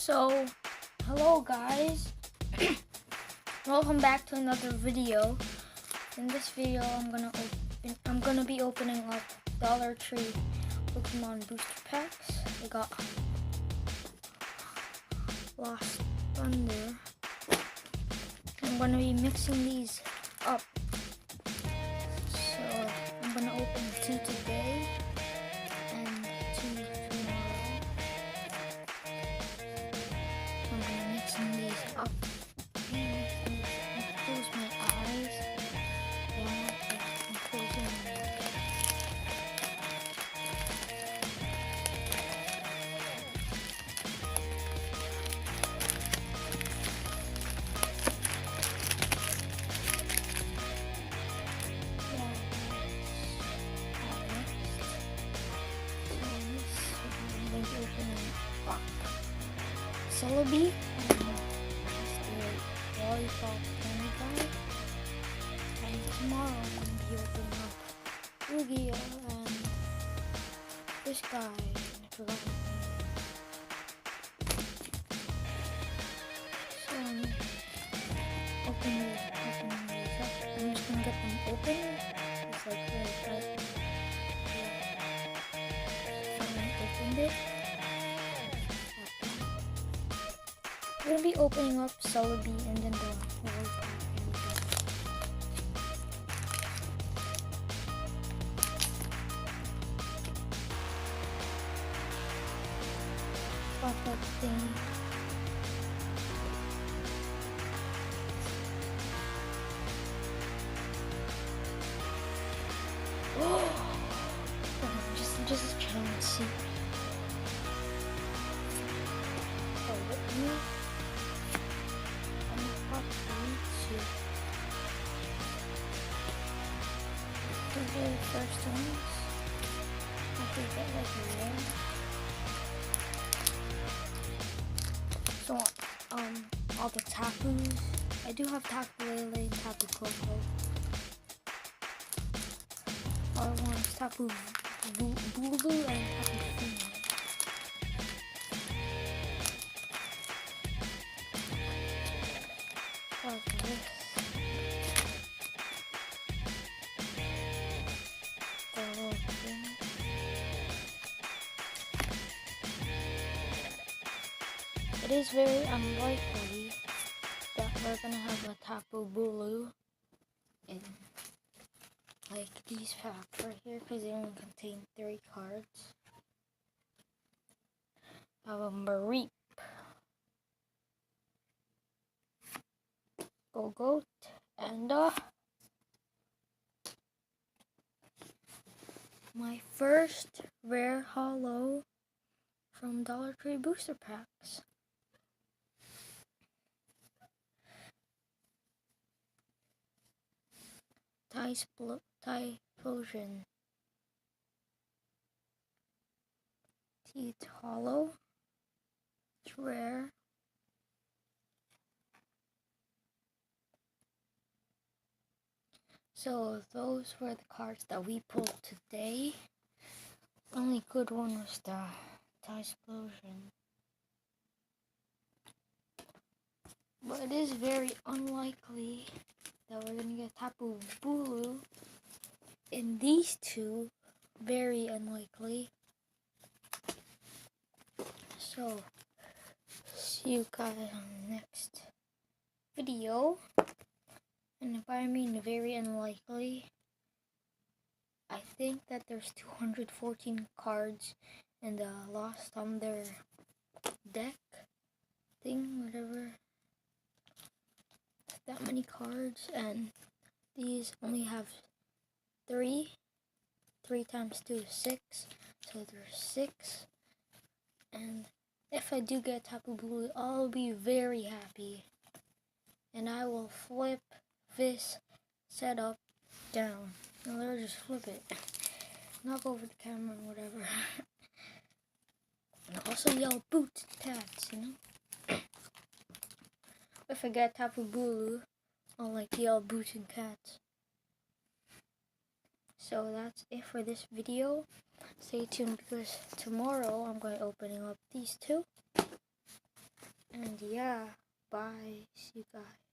So, hello guys, welcome back to another video. In this video, I'm gonna be opening up Dollar Tree Pokemon booster packs. I got Lost Thunder. I'm gonna be mixing these up. So I'm gonna open 2 today and 2 tomorrow. I'm gonna mixing these up. Close my eyes. Yeah, I'm closing my eyes. Celebi, Lollipop candy guy, and tomorrow I'm going to be opening up Lugia and this guy. I forgot his name. So I'm opening these up. I'm just going to get them open. It's like really tight. So I opened it. We're going to be opening up Celebi and then the Lollipop candy guy. Pop-up thing. Just trying to see. Oh, what you? I'm gonna pop these two. The very first ones. I think that like there. So all the Tapus. I do have Tapu Lele and Tapu Koko. Other ones Tapu Bulu and Tapu Fini. Okay. The little thing. It is very unlikely that we're gonna have a Tapu Bulu in like these packs right here because they only contain 3 cards. I have a Mareep, Gogoat, and my first rare holo from Dollar Tree booster packs. Typhlosion. Teeth Hollow. It's rare. So those were the cards that we pulled today. The only good one was the Typhlosion. But it is very unlikely that we're gonna get Tapu Bulu in these two. Very unlikely. So, see you guys on the next video. And if I mean very unlikely, I think that there's 214 cards in the Lost Thunder deck thing, whatever. That many cards, and these only have 3. 3 times 2 is 6, so there's 6. And if I do get Tapu Bulu, I'll be very happy, and I will flip this setup down. No, I'll just flip it, knock over the camera and whatever. And also yell boot cats, you know. If I get Tapu Bulu, I'll like yell boot and cats. So that's it for this video. Stay tuned because tomorrow I'm going to be opening up these two. And yeah, bye. See you guys.